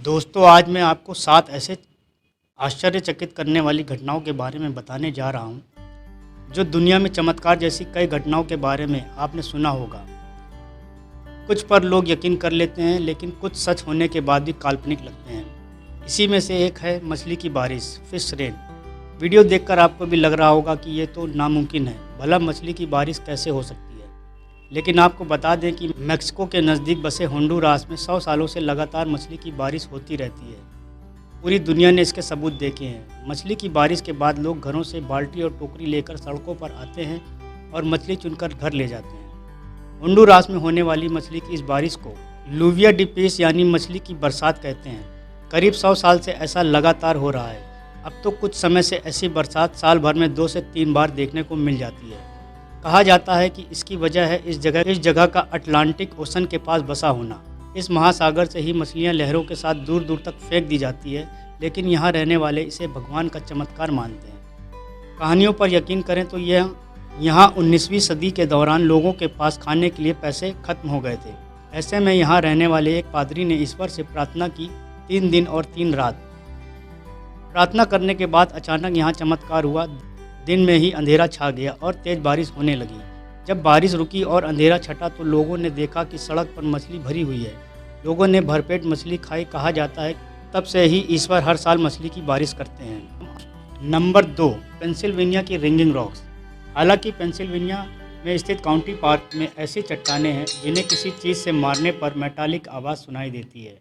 दोस्तों, आज मैं आपको 7 ऐसे आश्चर्यचकित करने वाली घटनाओं के बारे में बताने जा रहा हूं, जो दुनिया में चमत्कार जैसी कई घटनाओं के बारे में आपने सुना होगा। कुछ पर लोग यकीन कर लेते हैं, लेकिन कुछ सच होने के बाद भी काल्पनिक लगते हैं। इसी में से एक है मछली की बारिश, फिश रेन। वीडियो देखकर आपको भी लग रहा होगा कि ये तो नामुमकिन है, भला मछली की बारिश कैसे हो सकती है। लेकिन आपको बता दें कि मैक्सिको के नज़दीक बसे होंडुरास में 100 सालों से लगातार मछली की बारिश होती रहती है। पूरी दुनिया ने इसके सबूत देखे हैं। मछली की बारिश के बाद लोग घरों से बाल्टी और टोकरी लेकर सड़कों पर आते हैं और मछली चुनकर घर ले जाते हैं। होंडुरास में होने वाली मछली की इस बारिश को लूविया डी पेस यानी मछली की बरसात कहते हैं। करीब 100 साल से ऐसा लगातार हो रहा है। अब तो कुछ समय से ऐसी बरसात साल भर में 2 से 3 बार देखने को मिल जाती है। कहा जाता है कि इसकी वजह है इस जगह का अटलांटिक ओशन के पास बसा होना। इस महासागर से ही मछलियां लहरों के साथ दूर दूर तक फेंक दी जाती है, लेकिन यहाँ रहने वाले इसे भगवान का चमत्कार मानते हैं। कहानियों पर यकीन करें तो यहाँ 19वीं सदी के दौरान लोगों के पास खाने के लिए पैसे खत्म हो गए थे। ऐसे में यहाँ रहने वाले एक पादरी ने ईश्वर से प्रार्थना की। 3 दिन और 3 रात प्रार्थना करने के बाद अचानक यहाँ चमत्कार हुआ। दिन में ही अंधेरा छा गया और तेज बारिश होने लगी। जब बारिश रुकी और अंधेरा छटा तो लोगों ने देखा कि सड़क पर मछली भरी हुई है। लोगों ने भरपेट मछली खाई। कहा जाता है तब से ही ईश्वर हर साल मछली की बारिश करते हैं। नंबर 2, पेंसिल्वेनिया की रिंगिंग रॉक्स। हालांकि पेंसिल्वेनिया में स्थित काउंटी पार्क में ऐसी चट्टानें हैं जिन्हें किसी चीज़ से मारने पर मेटालिक आवाज़ सुनाई देती है।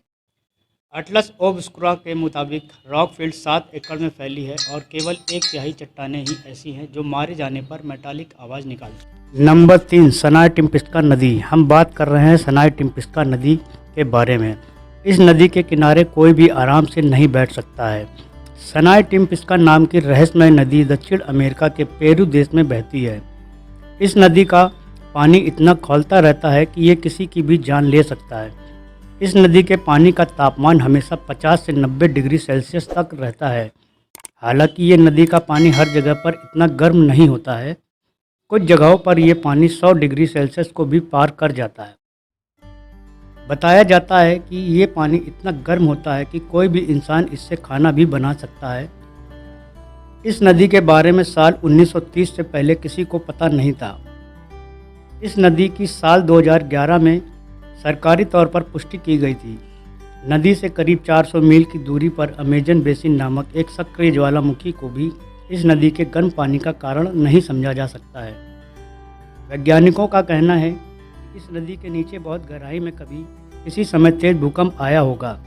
अटलस ओब्सकुरा के मुताबिक रॉकफील्ड 7 एकड़ में फैली है और केवल 1/3 चट्टानें ही ऐसी हैं जो मारे जाने पर मेटालिक आवाज़ निकालती। नंबर 3, सनाई टिम्पिस्का नदी। हम बात कर रहे हैं सनाई टिम्पिस्का नदी के बारे में। इस नदी के किनारे कोई भी आराम से नहीं बैठ सकता है। सनाई टिम्पिस्का नाम की रहस्यमय नदी दक्षिण अमेरिका के पेरू देश में बहती है। इस नदी का पानी इतना खौलता रहता है कि ये किसी की भी जान ले सकता है। इस नदी के पानी का तापमान हमेशा 50 से 90 डिग्री सेल्सियस तक रहता है। हालांकि ये नदी का पानी हर जगह पर इतना गर्म नहीं होता है। कुछ जगहों पर यह पानी 100 डिग्री सेल्सियस को भी पार कर जाता है। बताया जाता है कि ये पानी इतना गर्म होता है कि कोई भी इंसान इससे खाना भी बना सकता है। इस नदी के बारे में साल 1930 से पहले किसी को पता नहीं था। इस नदी की साल 2011 में सरकारी तौर पर पुष्टि की गई थी। नदी से करीब 400 मील की दूरी पर अमेजन बेसिन नामक एक सक्रिय ज्वालामुखी को भी इस नदी के गर्म पानी का कारण नहीं समझा जा सकता है। वैज्ञानिकों का कहना है कि इस नदी के नीचे बहुत गहराई में कभी किसी समय तेज भूकंप आया होगा,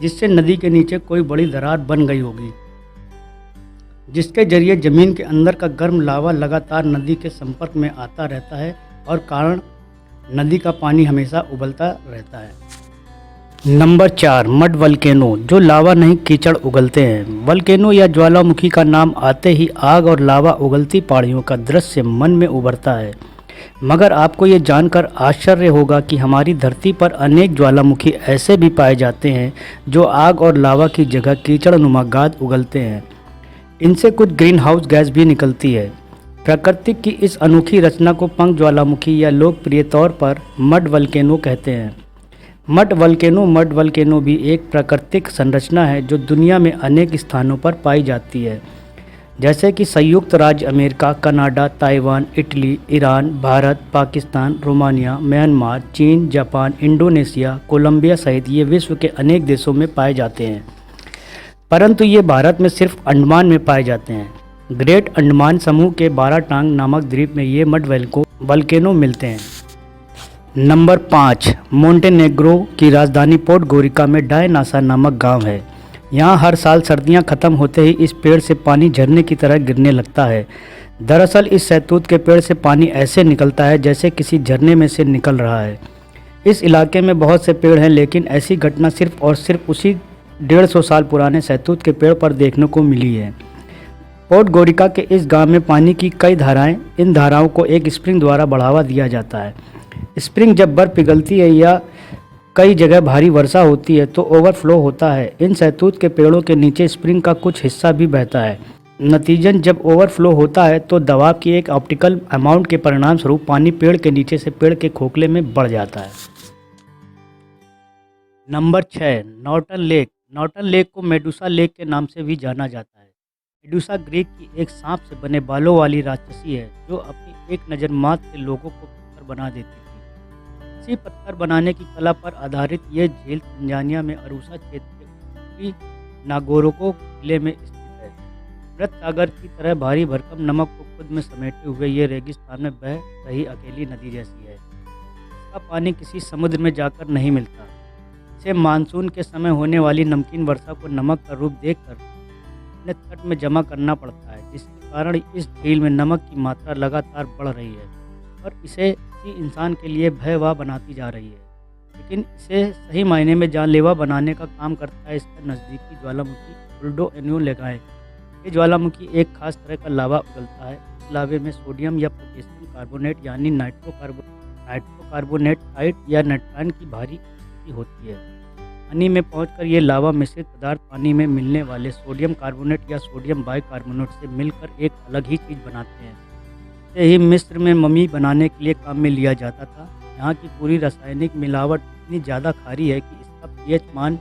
जिससे नदी के नीचे कोई बड़ी दरार बन गई होगी, जिसके जरिए ज़मीन के अंदर का गर्म लावा लगातार नदी के संपर्क में आता रहता है और कारण नदी का पानी हमेशा उबलता रहता है। नंबर 4, मड वल्केनो, जो लावा नहीं कीचड़ उगलते हैं। वल्केनो या ज्वालामुखी का नाम आते ही आग और लावा उगलती पहाड़ियों का दृश्य मन में उभरता है। मगर आपको ये जानकर आश्चर्य होगा कि हमारी धरती पर अनेक ज्वालामुखी ऐसे भी पाए जाते हैं जो आग और लावा की जगह कीचड़नुमा गाद उगलते हैं। इनसे कुछ ग्रीन हाउस गैस भी निकलती है। प्रकृति की इस अनोखी रचना को पंख ज्वालामुखी या लोकप्रिय तौर पर मड वल्केनो कहते हैं। मड वल्केनो भी एक प्राकृतिक संरचना है जो दुनिया में अनेक स्थानों पर पाई जाती है, जैसे कि संयुक्त राज्य America, Canada, Taiwan, Italy, Iran, Bharat, Pakistan, Romania, Myanmar, चीन, जापान, इंडोनेशिया, कोलंबिया सहित ये विश्व के अनेक देशों में पाए जाते हैं, परंतु ये भारत में सिर्फ अंडमान में पाए जाते हैं। ग्रेट अंडमान समूह के 12 टांग नामक द्वीप में ये मड वल्केनो मिलते हैं। नंबर 5, मोंटेनेग्रो की राजधानी पोडगोरिका में डायनासा नामक गांव है। यहाँ हर साल सर्दियाँ खत्म होते ही इस पेड़ से पानी झरने की तरह गिरने लगता है। दरअसल इस शहतूत के पेड़ से पानी ऐसे निकलता है जैसे किसी झरने में से निकल रहा है। इस इलाके में बहुत से पेड़ हैं, लेकिन ऐसी घटना सिर्फ और सिर्फ उसी 150 साल पुराने शहतूत के पेड़ पर देखने को मिली है। पोडगोरिका के इस गांव में पानी की कई धाराएं, इन धाराओं को एक स्प्रिंग द्वारा बढ़ावा दिया जाता है। स्प्रिंग जब बर्फ पिघलती है या कई जगह भारी वर्षा होती है तो ओवरफ्लो होता है। इन शहतूत के पेड़ों के नीचे स्प्रिंग का कुछ हिस्सा भी बहता है। नतीजन जब ओवरफ्लो होता है तो दबाव की एक ऑप्टिकल अमाउंट के परिणाम स्वरूप पानी पेड़ के नीचे से पेड़ के खोखले में बढ़ जाता है। Number 6, Norton lake Norton lake को मेडुसा लेक के नाम से भी जाना जाता है। मेडुसा ग्रीक की एक सांप से बने बालों वाली राक्षसी है जो अपनी एक नज़र मात्र से लोगों को पत्थर बना देती थी। इसी पत्थर बनाने की कला पर आधारित यह झील तंजानिया में अरूसा क्षेत्र के उत्तरी नागोरोको जिले में स्थित है। मृत सागर की तरह भारी भरकम नमक को खुद में समेटे हुए ये रेगिस्तान में बह रही अकेली नदी जैसी है। इसका पानी किसी समुद्र में जाकर नहीं मिलता। इसे मानसून के समय होने वाली नमकीन वर्षा को नमक का रूप देकर अपने तट में जमा करना पड़ता है, जिसके कारण इस झील में नमक की मात्रा लगातार बढ़ रही है और इसे किसी इंसान के लिए भयावह बनाती जा रही है। लेकिन इसे सही मायने में जानलेवा बनाने का काम करता है इसका नज़दीकी ज्वालामुखी उल्डो एन्यू लेगाए। ये ज्वालामुखी एक खास तरह का लावा उगलता है। इस लावे में सोडियम या पोटेशियम कार्बोनेट यानी नाइट्रोकार्बोनेट या नाइट्रान की भारी स्थिति होती है। पानी में पहुंचकर ये लावा मिश्रित पदार्थ पानी में मिलने वाले सोडियम कार्बोनेट या सोडियम बाइकार्बोनेट से मिलकर एक अलग ही चीज़ बनाते हैं। इसे ही मिस्र में मम्मी बनाने के लिए काम में लिया जाता था। यहाँ की पूरी रासायनिक मिलावट इतनी ज़्यादा खारी है कि इसका पीएच मान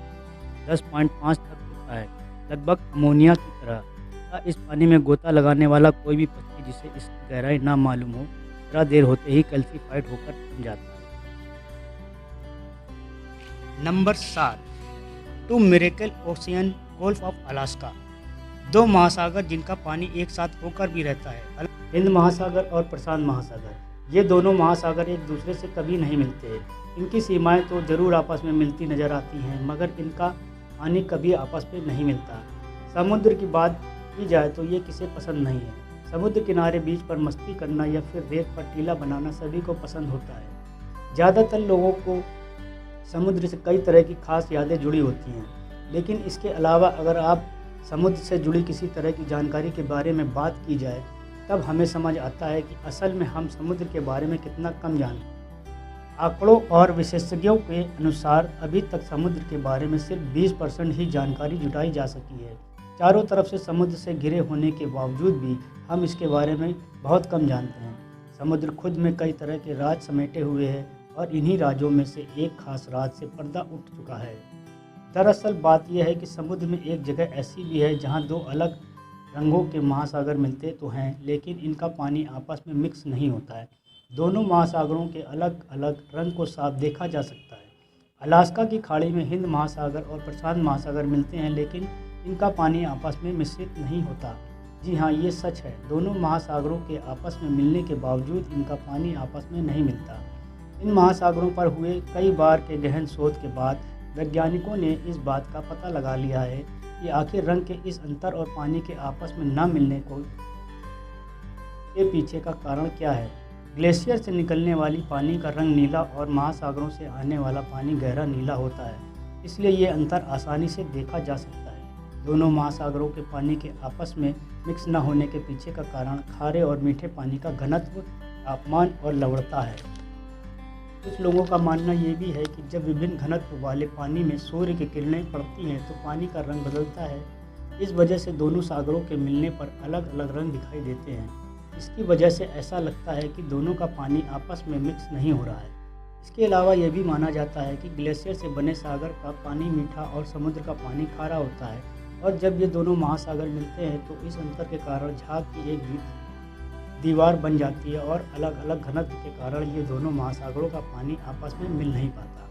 10.5 तक होता है, लगभग अमोनिया की तरह। इस पानी में गोता लगाने वाला कोई भी पक्षी जिसे इसकी गहराई ना मालूम हो, जरा देर होते ही कैल्सीफाइड होकर थम जाता है। Number 7, two miracle ocean gulf of Alaska. दो महासागर जिनका पानी एक साथ होकर भी रहता है, हिंद महासागर और प्रशांत महासागर। ये दोनों महासागर एक दूसरे से कभी नहीं मिलते। इनकी सीमाएं तो ज़रूर आपस में मिलती नज़र आती हैं, मगर इनका पानी कभी आपस में नहीं मिलता। समुद्र की बात की जाए तो ये किसे पसंद नहीं है। समुद्र किनारे बीच पर मस्ती करना या फिर रेत पर टीला बनाना सभी को पसंद होता है। ज़्यादातर लोगों को समुद्र से कई तरह की खास यादें जुड़ी होती हैं, लेकिन इसके अलावा अगर आप समुद्र से जुड़ी किसी तरह की जानकारी के बारे में बात की जाए तब हमें समझ आता है कि असल में हम समुद्र के बारे में कितना कम जानते हैं। आंकड़ों और विशेषज्ञों के अनुसार अभी तक समुद्र के बारे में सिर्फ 20% ही जानकारी जुटाई जा सकी है। चारों तरफ से समुद्र से घिरे होने के बावजूद भी हम इसके बारे में बहुत कम जानते हैं। समुद्र खुद में कई तरह के राज समेटे हुए हैं और इन्हीं राज्यों में से एक खास राज से पर्दा उठ चुका है। दरअसल बात यह है कि समुद्र में एक जगह ऐसी भी है जहां दो अलग रंगों के महासागर मिलते तो हैं, लेकिन इनका पानी आपस में मिक्स नहीं होता है। दोनों महासागरों के अलग अलग रंग को साफ देखा जा सकता है। अलास्का की खाड़ी में हिंद महासागर और प्रशांत महासागर मिलते हैं, लेकिन इनका पानी आपस में मिश्रित नहीं होता। जी हाँ, ये सच है। दोनों महासागरों के आपस में मिलने के बावजूद इनका पानी आपस में नहीं मिलता। इन महासागरों पर हुए कई बार के गहन शोध के बाद वैज्ञानिकों ने इस बात का पता लगा लिया है कि आखिर रंग के इस अंतर और पानी के आपस में न मिलने के पीछे का कारण क्या है। ग्लेशियर से निकलने वाली पानी का रंग नीला और महासागरों से आने वाला पानी गहरा नीला होता है, इसलिए ये अंतर आसानी से देखा जा सकता है। दोनों महासागरों के पानी के आपस में मिक्स न होने के पीछे का कारण खारे और मीठे पानी का घनत्व, तापमान और लवणता है। कुछ लोगों का मानना ये भी है कि जब विभिन्न घनत्व वाले पानी में सूर्य की किरणें पड़ती हैं तो पानी का रंग बदलता है। इस वजह से दोनों सागरों के मिलने पर अलग अलग रंग दिखाई देते हैं। इसकी वजह से ऐसा लगता है कि दोनों का पानी आपस में मिक्स नहीं हो रहा है। इसके अलावा यह भी माना जाता है कि ग्लेशियर से बने सागर का पानी मीठा और समुद्र का पानी खारा होता है, और जब ये दोनों महासागर मिलते हैं तो इस अंतर के कारण झाग की एक दीवार बन जाती है और अलग अलग घनत्व के कारण ये दोनों महासागरों का पानी आपस में मिल नहीं पाता।